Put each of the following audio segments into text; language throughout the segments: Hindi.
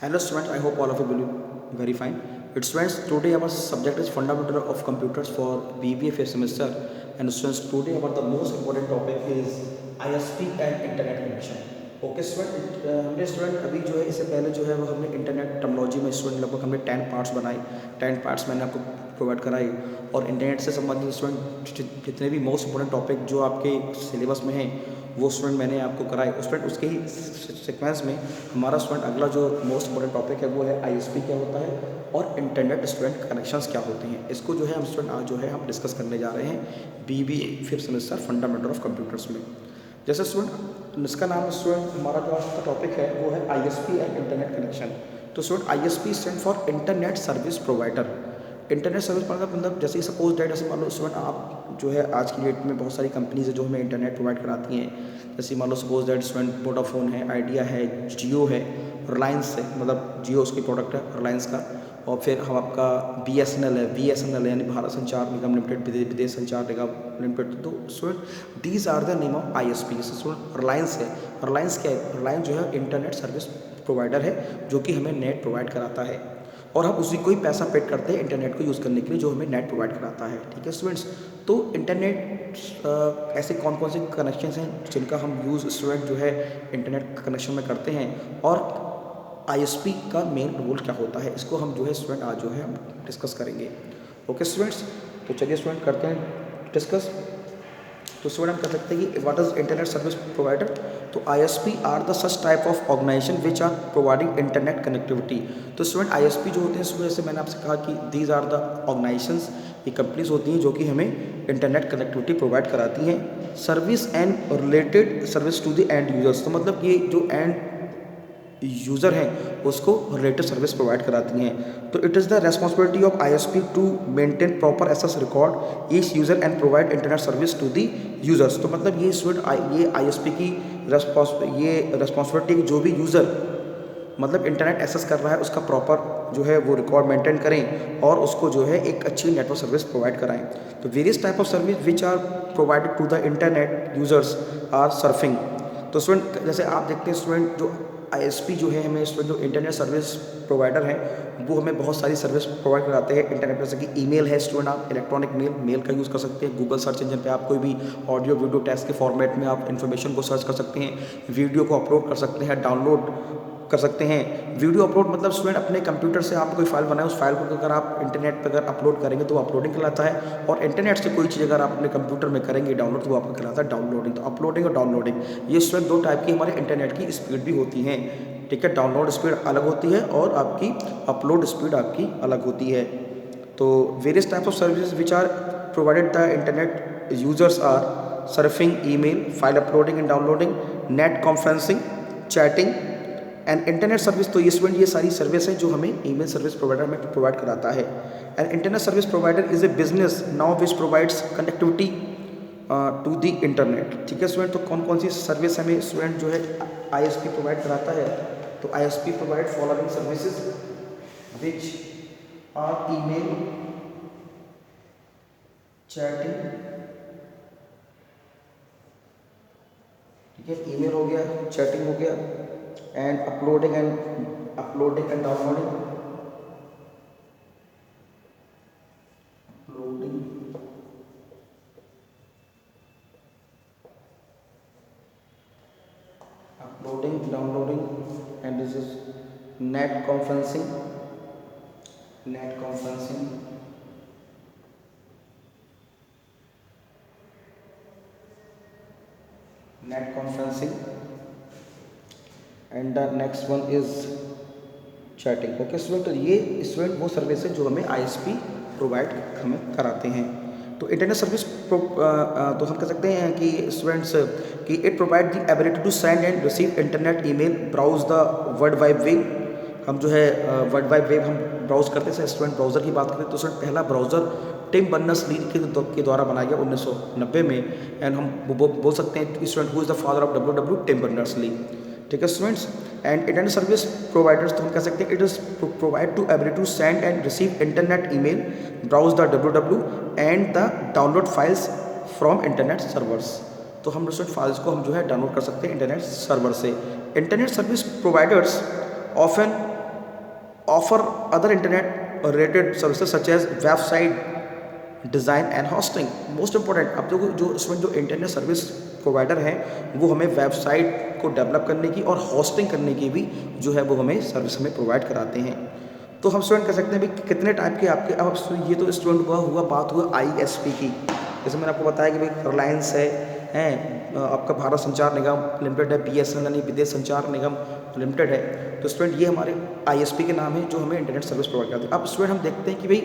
Hello students, I hope all of you will be very fine. It's students, today our subject is fundamental of computers for BBA first semester, and students today our the most important topic is ISP and internet connection. Okay student, हमने स्टूडेंट अभी जो है इससे पहले जो है वो हमने इंटरनेट टेक्नोलॉजी में स्टूडेंट लगभग हमने 10 पार्ट्स बनाए, 10 पार्ट्स मैंने आपको प्रोवाइड कराई। और इंटरनेट से संबंधित स्टूडेंट जितने भी मोस्ट इंपॉर्टेंट टॉपिक जो आपके सिलेबस में हैं वो स्टूडेंट मैंने आपको कराए। स्टूडेंट उसके ही सीक्वेंस में हमारा स्टूडेंट अगला जो मोस्ट इंपॉर्टेंट टॉपिक है वो है आईएसपी क्या होता है और इंटरनेट स्टूडेंट कनेक्शंस क्या होते हैं। इसको जो है हम स्टूडेंट आज जो है हम डिस्कस करने जा रहे हैं BBA fifth semester fundamental of computers में। जैसे स्टूडेंट इसका नाम स्टूडेंट हमारा जो आज का टॉपिक है वो है आईएसपी एंड इंटरनेट कनेक्शन। तो student ISP stand for internet service provider. Internet service provider मतलब जैसे सपोज डेट ऐसे मान लो स्टूडेंट आप जो है आज की डेट में बहुत सारी कंपनीज है जो हमें इंटरनेट प्रोवाइड कराती हैं। जैसे मान लो सपोज डेट स्टूडेंट वोडाफोन है, आइडिया है, जियो है, रिलायंस है, मतलब जियो उसकी प्रोडक्ट है रिलायंस का। और फिर हम आपका बीएसएनएल है, बीएसएनएल यानी भारत संचार निगम लिमिटेड, विदेश संचार निगम लिमिटेड। तो student these are the name of ISP. जैसे स्टूडेंट रिलायंस है, रिलायंस क्या है, रिलायंस जो है इंटरनेट सर्विस प्रोवाइडर है जो कि हमें नेट प्रोवाइड कराता है और हम उसी को ही पैसा पेड करते हैं इंटरनेट को यूज़ करने के लिए जो हमें नेट प्रोवाइड कराता है। ठीक है स्टूडेंट्स, तो इंटरनेट ऐसे कौन कौन से कनेक्शंस हैं जिनका हम यूज़ स्टूडेंट जो है इंटरनेट कनेक्शन में करते हैं और आईएसपी का मेन रोल क्या होता है, इसको हम जो है स्टूडेंट आज जो है हम डिस्कस करेंगे। ओके स्टूडेंट्स, तो चलिए स्टूडेंट करते हैं डिस्कस। तो स्टूडेंट हम कर सकते हैं कि what is internet service provider. तो ISP are the such type of organisation which are providing internet connectivity. तो स्टूडेंट आईएसपी जो होते हैं सुबह से मैंने आपसे कहा कि दीज आर द ऑर्गेनाइजेशंस, ये कंपनीज होती हैं जो कि हमें इंटरनेट कनेक्टिविटी प्रोवाइड कराती हैं। Service and related service to the end users, तो मतलब ये जो एंड यूज़र हैं उसको रिलेटेड सर्विस प्रोवाइड कराती हैं। तो it is the responsibility of ISP to maintain proper access record each user and provide internet service to the users. तो मतलब ये स्टूडेंट ये आईएसपी की रेस्पॉन्सिबिलिटी जो भी यूज़र मतलब इंटरनेट एक्सेस कर रहा है उसका प्रॉपर जो है वो रिकॉर्ड मेंटेन करें और उसको जो है एक अच्छी नेटवर्क सर्विस प्रोवाइड कराएं। तो various type of service which are provided to the internet users are surfing. तो स्टूडेंट जैसे आप देखते हैं स्टूडेंट जो आईएसपी जो है हमें जो इंटरनेट सर्विस प्रोवाइडर हैं वो हमें बहुत सारी सर्विस प्रोवाइड कराते हैं इंटरनेट पर। जैसे कि ईमेल है स्टूडेंट, आप इलेक्ट्रॉनिक मेल का यूज़ कर सकते हैं। गूगल सर्च इंजन पे आप कोई भी ऑडियो वीडियो टेक्स्ट के फॉर्मेट में आप इन्फॉर्मेशन को सर्च कर सकते हैं, वीडियो को अपलोड कर सकते हैं, डाउनलोड कर सकते हैं। वीडियो अपलोड मतलब स्टूडेंट अपने कंप्यूटर से आप कोई फाइल बनाए उस फाइल को अगर आप इंटरनेट पर अगर अपलोड करेंगे तो वो अपलोडिंग कहलाता है। और इंटरनेट से कोई चीज़ अगर आप अपने कंप्यूटर में करेंगे डाउनलोड तो वो आपका कहलाता है डाउनलोडिंग। तो अपलोडिंग और डाउनलोडिंग ये स्टूडेंट दो टाइप की हमारे इंटरनेट की स्पीड भी होती हैं। ठीक है, डाउनलोड स्पीड अलग होती है और आपकी अपलोड स्पीड आपकी अलग होती है। तो various types of services which are provided the internet users are surfing, email, file uploading and downloading, net conferencing, chatting and internet service. तो ये स्टूडेंट ये सारी सर्विस है जो हमें ईमेल सर्विस प्रोवाइडर हमें प्रोवाइड कराता है। And internet service provider is a business now which provides connectivity to the internet. ठीक है स्टूडेंट, तो कौन कौन सी सर्विस हमें स्टूडेंट जो है आईएसपी प्रोवाइड कराता है। तो ISP provide following services which are email, chatting, ठीक है, ईमेल हो गया, चैटिंग हो गया, and uploading and downloading, uploading downloading and this is net conferencing, and the next one is chatting. Okay student, तो ये स्टूडेंट वो सर्विस है जो हमें आईएसपी प्रोवाइड हमें कराते हैं। तो इंटरनेट सर्विस तो हम कह सकते हैं कि स्टूडेंट्स कि it provide the ability to send and receive internet, email, browse the world wide web. हम जो है वर्ल्ड वाइड वेब हम ब्राउज करते हैं। स्टूडेंट ब्राउज़र की बात करें तो स्टूडेंट पहला ब्राउज़र टिम बर्नर्स-ली के द्वारा बनाया गया 1990 में। एंड हम बोल सकते हैं student who is the father of W Tim Berners-Lee. ठीक है students, and internet service providers तो हम कह सकते हैं it is provide to ability to send and receive internet, email, browse the W and the download files from internet servers. तो हम स्टूडेंट फाइल्स को हम जो है डाउनलोड कर सकते हैं इंटरनेट सर्वर से। Internet service providers often offer other internet related services such as website design and hosting. Most important, अब देखो जो इसमें जो इंटरनेट सर्विस प्रोवाइडर हैं वो हमें वेबसाइट को डेवलप करने की और होस्टिंग करने की भी जो है वो हमें सर्विस हमें प्रोवाइड कराते हैं। तो हम स्टूडेंट कह सकते हैं भाई कितने टाइप के आपके, अब ये तो स्टूडेंट हुआ बात हुआ ISP की। जैसे मैंने आपको बताया कि भाई रिलायंस है आपका भारत संचार निगम लिमिटेड है, BSNL यानी विदेश संचार निगम लिमिटेड है। तो स्टूडेंट ये हमारे ISP के नाम है जो हमें इंटरनेट सर्विस प्रोवाइड करते हैं। अब स्टूडेंट हम देखते हैं कि भाई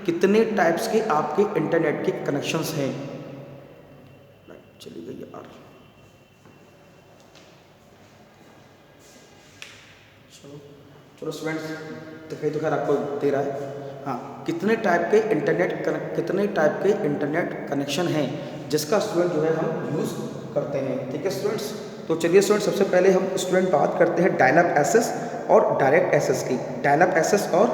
कितने टाइप्स के आपके इंटरनेट के कनेक्शंस हैं। चली गई यार, चलो स्टूडेंट्स दिखाई तो खैर आपको दे रहा है। हाँ, कितने टाइप के इंटरनेट कनेक्शन हैं जिसका स्टूडेंट जो है हम यूज़ करते हैं। ठीक है स्टूडेंट्स, तो चलिए स्टूडेंट सबसे पहले हम स्टूडेंट बात करते हैं डायल अप एक्सेस और डायरेक्ट एक्सेस की। डायल अप एक्सेस और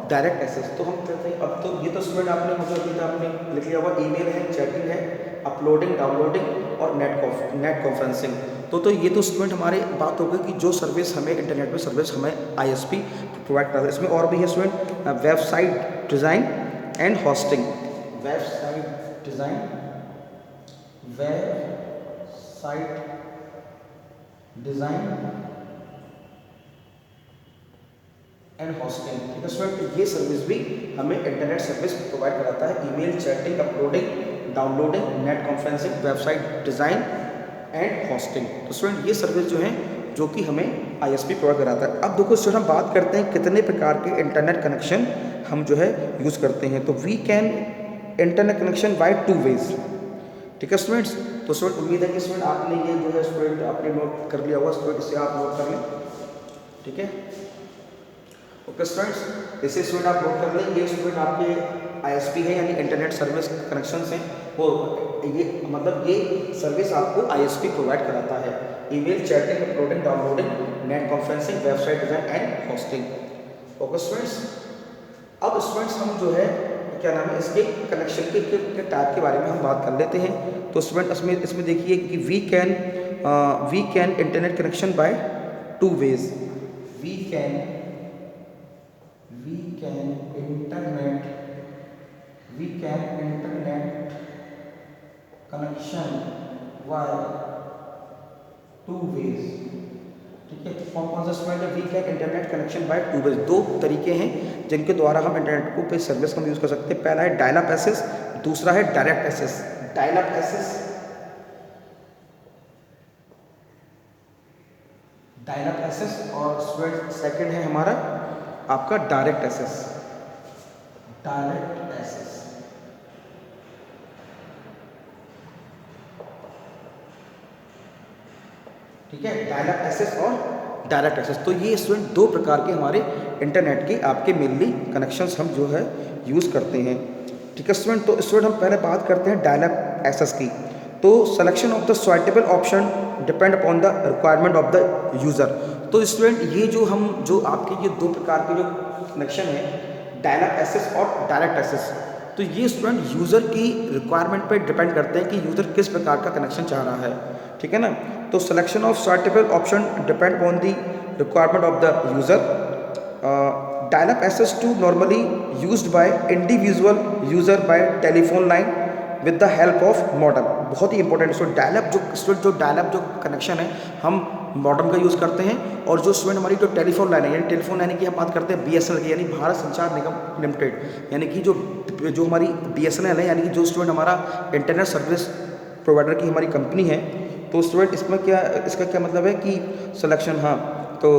डायरेक्ट एक्सेस तो हम कहते हैं, अब तो ये तो स्टूडेंट आपने मतलब अभी आपने लिख लिया हुआ, ईमेल है, चैटिंग है, अपलोडिंग, डाउनलोडिंग और नेट कॉन्फ्रेंसिंग। तो ये तो स्टूडेंट हमारे बात होगी कि जो सर्विस हमें इंटरनेट पे सर्विस हमें ISP प्रोवाइड करता है। इसमें और भी है student website design and hosting. Website design, and hosting. ठीक है स्टूडेंट, ये सर्विस भी हमें इंटरनेट सर्विस प्रोवाइड कराता है। Email, chatting, uploading, downloading, net conferencing, website design and hosting. तो स्टूडेंट ये सर्विस जो है जो कि हमें ISP प्रोवाइड कराता है। अब देखो स्टूडेंट हम बात करते हैं कितने प्रकार के इंटरनेट कनेक्शन हम जो है यूज़ करते हैं। तो we can internet connection by 2 ways. ठीक है स्टूडेंट्स, तो स्टूडेंट उम्मीद है कि स्टूडेंट आपने ये जो है स्टूडेंट आपने नोट कर लिया होगा। स्टूडेंट इसे आप नोट कर लें। ठीक है, ओके स्टूडेंट्स, इसे स्टूडेंट आप नोट कर लें। ये स्टूडेंट आपके ISP है यानी इंटरनेट सर्विस कनेक्शन हैं, वो ये मतलब ये सर्विस आपको ISP प्रोवाइड कराता है। Email, chatting, uploading, downloading, net conferencing, website design and hosting. Okay students, अब स्टूडेंट्स हम जो है क्या नाम है इसके कनेक्शन के टाइप के बारे में हम बात कर लेते हैं। तो स्टूडेंट इसमें देखिए कि we can internet connection by 2 ways. We can internet connection by 2 ways. ठीक है, कौन सा स्टूडेंट है? We can internet connection by 2 ways. 2 तरीके हैं जिनके द्वारा हम इंटरनेट को पे सर्विस हम यूज़ कर सकते हैं। पहला है डायल अप एक्सेस, दूसरा है direct access. Dial up access, और स्टूडेंट सेकंड है हमारा आपका डायरेक्ट एक्सेस। ठीक है, डायल अप एक्सेस और डायरेक्ट एक्सेस। तो ये स्टूडेंट 2 प्रकार के हमारे इंटरनेट के आपके मेनली कनेक्शंस हम जो है यूज़ करते हैं। ठीक है स्टूडेंट, तो स्टूडेंट हम पहले बात करते हैं डायल अप एक्सेस की। तो selection of the suitable option depend upon the requirement of the user. तो स्टूडेंट ये जो आपके ये 2 प्रकार के जो कनेक्शन है, डायल अप एक्सेस और डायरेक्ट एक्सेस, तो ये स्टूडेंट यूज़र की रिक्वायरमेंट पे डिपेंड करते हैं कि यूज़र किस प्रकार का कनेक्शन चाह रहा है। ठीक है ना, तो selection of suitable option depend upon the requirement of the user. Dial up access to normally used by individual user by telephone line with the help of modem. बहुत ही इंपॉर्टेंट स्टूडेंट, डायल अप जो कनेक्शन है हम मॉडम का यूज़ करते हैं। और जो स्टूडेंट हमारी जो टेलीफोन लाइन है, यानी टेलीफोन लाइन की हम बात करते हैं BSNL की, यानी भारत संचार निगम लिमिटेड, यानी कि जो हमारी BSNL है, यानी कि जो स्टूडेंट हमारा इंटरनेट सर्विस प्रोवाइडर की हमारी कंपनी है। तो स्टूडेंट इसका क्या मतलब है कि सिलेक्शन, हाँ, तो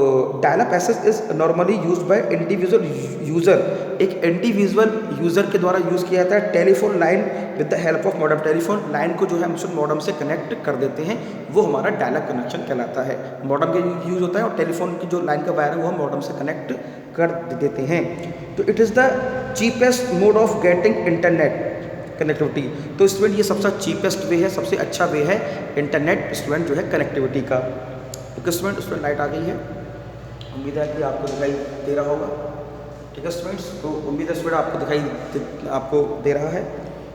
dial up access is normally used by individual user. एक इंडिविजुअल यूज़र के द्वारा यूज़ किया जाता है telephone line with the help of modem. Telephone line को जो है हम मॉडम से कनेक्ट कर देते हैं, वो हमारा डायल अप कनेक्शन कहलाता है। मॉडम का यूज़ होता है और टेलीफोन की जो लाइन का वायर है वो हम मॉडम से कनेक्ट कर देते हैं। तो it is the cheapest mode of getting internet connectivity. तो स्टूडेंट ये सबसे चीपेस्ट वे है, सबसे अच्छा वे है इंटरनेट स्टूडेंट जो है कनेक्टिविटी का। ओके स्टूडेंट लाइट आ गई है, उम्मीद है कि आपको दिखाई दे रहा होगा। ठीक है स्टूडेंट्स, तो उम्मीद है स्टूडेंट आपको दे रहा है।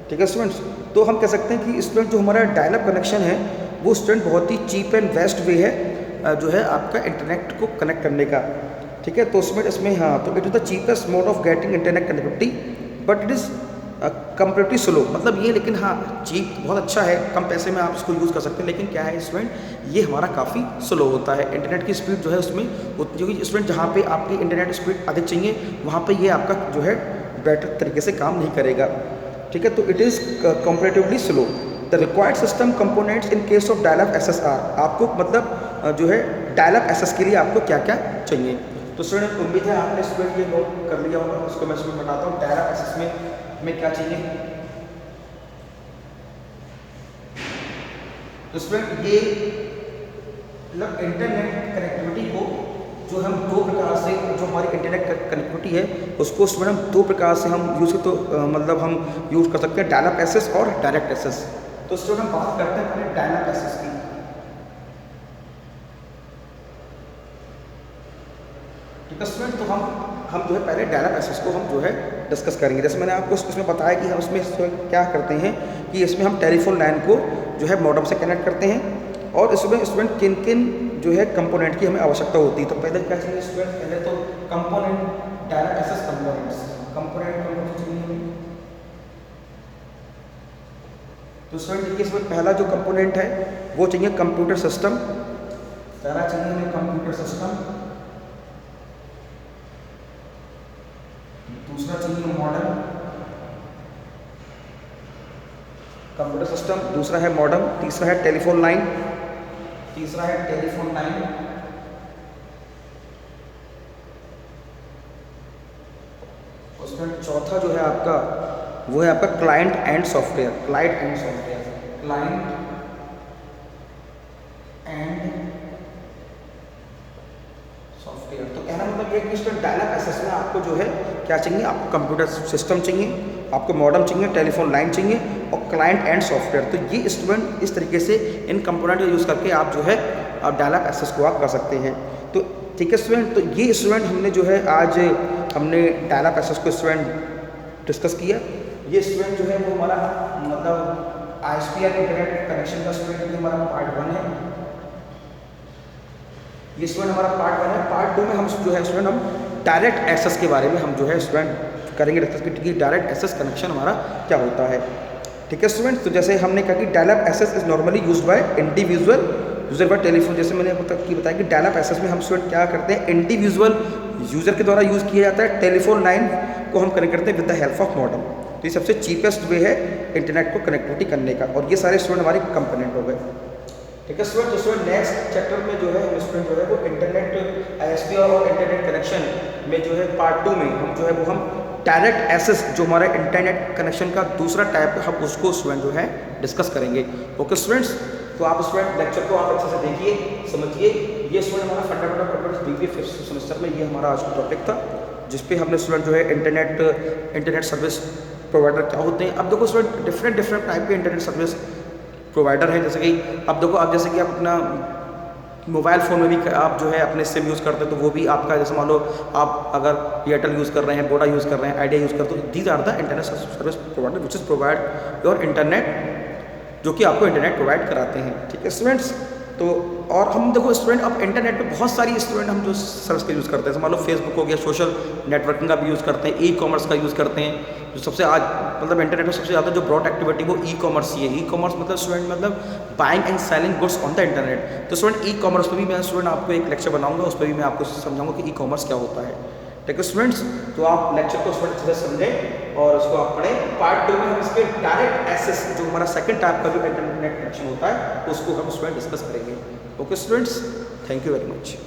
ठीक है स्टूडेंट्स, तो हम कह सकते हैं कि स्टूडेंट जो हमारा डायल अप कनेक्शन है वो स्टूडेंट बहुत ही चीप एंड बेस्ट वे है जो है आपका इंटरनेट को कनेक्ट करने का। ठीक है, तो उसमें इसमें हाँ, तो it is the cheapest mode of getting internet connectivity but it is comparatively slow, मतलब ये, लेकिन हाँ चीप बहुत अच्छा है, कम पैसे में आप इसको यूज़ कर सकते हैं, लेकिन क्या है स्टूडेंट ये हमारा काफ़ी स्लो होता है। इंटरनेट की स्पीड जो है उसमें, क्योंकि स्टूडेंट जहाँ पे आपकी इंटरनेट स्पीड अधिक चाहिए वहाँ पे ये आपका जो है बेटर तरीके से काम नहीं करेगा। ठीक है, तो it is comparatively slow. The required system components in case of dial up access are, आपको मतलब जो है डायल अप एसएस के लिए आपको क्या क्या चाहिए। तो स्टूडेंट उम्मीद है आपने स्टूडेंट ये नोट कर लिया होगा, उसको मैं स्टूडेंट बताता हूँ डायल अप एसएस में क्या चाहिए। तो स्टूडेंट ये मतलब इंटरनेट कनेक्टिविटी को जो हम दो प्रकार से, जो हमारी इंटरनेट कनेक्टिविटी है उसको स्टूडेंट हम दो प्रकार से हम यूज़ तो मतलब हम यूज़ कर सकते हैं, डायल अप एसएस और डायरेक्ट एसएस। तो स्टूडेंट हम बात करते हैं पहले डायल अप एसएस की। ठीक है स्टूडेंट, तो हम जो है पहले डायल अप एसएस को हम जो है डिस्कस करेंगे। जैसे मैंने आपको इसमें बताया कि हम इसमें क्या करते हैं कि इसमें हम टेलीफोन लाइन को जो है मॉडेम से कनेक्ट करते हैं और इसमें स्टूडेंट किन किन जो है कंपोनेंट की हमें आवश्यकता होती है। तो पहले क्या चाहिए स्टूडेंट, पहले तो component dial up SS component चाहिए। तो स्टूडेंट देखिए इसमें पहला जो कंपोनेंट है वो चाहिए कंप्यूटर सिस्टम, पहला चाहिए हमें कंप्यूटर सिस्टम, दूसरा चाहिए मॉडेम, कंप्यूटर सिस्टम, दूसरा है मॉडेम, तीसरा है टेलीफोन लाइन, उसमें चौथा जो है आपका वो है आपका client and software, client and software. तो कहना मतलब ये कि इसमें डायल अप एसएस में आपको जो है क्या चाहिए, आपको कंप्यूटर सिस्टम चाहिए, आपको मॉडेम चाहिए, टेलीफोन लाइन चाहिए और क्लाइंट एंड सॉफ्टवेयर। तो ये स्टूडेंट इस तरीके से इन कंपोनेंट का यूज़ करके आप जो है आप डायल अप एसएस को आप कर सकते हैं। तो ठीक है स्टूडेंट, तो ये स्टूडेंट हमने जो है आज हमने डायल अप एसएस को स्टूडेंट डिस्कस किया। ये स्टूडेंट जो है वो हमारा मतलब आईएसपीआर इंटरनेट कनेक्शन का स्टूडेंट ये हमारा पार्ट 1 है, ये स्टूडेंट हमारा पार्ट 1 है। पार्ट 2 में हम जो है स्टूडेंट हम डायरेक्ट एक्सेस के बारे में हम जो है स्टूडेंट करेंगे डिस्कस कि डायरेक्ट एक्सेस कनेक्शन हमारा क्या होता है। ठीक है स्टूडेंट, तो जैसे हमने कहा कि dial up access is normally used by individual user by telephone. जैसे मैंने बताया कि डायल अप एक्सेस में हम स्टूडेंट क्या करते हैं, इंडिविजुअल यूजर के द्वारा यूज़ किया जाता है, टेलीफोन लाइन को हम कनेक्ट करते हैं with the help of modem. तो ये सबसे चीपेस्ट वे है इंटरनेट को कनेक्टिविटी करने का, और ये सारे स्टूडेंट हमारे कंपोनेंट हो गए। ठीक है स्टूडेंट, तो स्टूडेंट नेक्स्ट चैप्टर में जो है हम स्टूडेंट जो है वो इंटरनेट आईएसपीआर और इंटरनेट कनेक्शन में जो है पार्ट 2 में हम जो है वो हम डायरेक्ट एक्सेस जो हमारा इंटरनेट कनेक्शन का दूसरा टाइप है हम उसको स्टूडेंट जो है डिस्कस करेंगे। ओके स्टूडेंट्स, तो आप स्टूडेंट लेक्चर को आप अच्छे से देखिए, समझिए। ये स्टूडेंट हमारा fundamental computer BBA 5th semester में ये हमारा आज का टॉपिक था, जिसपे हमने स्टूडेंट जो है इंटरनेट सर्विस प्रोवाइडर क्या होते हैं। अब देखो स्टूडेंट डिफरेंट टाइप के इंटरनेट सर्विस प्रोवाइडर है। जैसे कि अब देखो आप जैसे कि आप अपना मोबाइल फ़ोन में भी आप जो है अपने सिम यूज़ करते हैं, तो वो भी आपका जैसे मान लो आप अगर एयरटेल यूज़ कर रहे हैं, वोडा यूज़ कर रहे हैं, आइडिया यूज़ करते हैं, तो these are the internet service provider which is provide your internet, जो कि आपको इंटरनेट प्रोवाइड कराते हैं। ठीक है स्टूडेंट्स, तो और हम देखो स्टूडेंट अब इंटरनेट पे बहुत सारी स्टूडेंट हम जो सर्विस का यूज़ करते हैं, मान लो फेसबुक हो गया, सोशल नेटवर्किंग का भी यूज़ करते हैं, ई कॉमर्स का यूज़ करते हैं। जो सबसे आज मतलब इंटरनेट में सबसे ज़्यादा जो ब्रॉड एक्टिविटी वो ई कॉमर्स ही है। ई कॉमर्स मतलब स्टूडेंट मतलब buying and selling goods on the internet. तो स्टूडेंट ई कॉमर्स पर भी मैं स्टूडेंट आपको एक लेक्चर बनाऊंगा, उस पर भी मैं आपको समझाऊंगा कि ई कॉमर्स क्या होता है। ठीक है स्टूडेंट्स, तो आप लेक्चर को स्टूडेंट अच्छे से समझें और उसको आप पढ़ें। पार्ट 2 में हम इसके डायरेक्ट एक्सेस जो हमारा सेकंड टाइप का जो इंटरनेट कनेक्शन होता है उसको हम स्टूडेंट डिस्कस करेंगे। Okay students, thank you very much.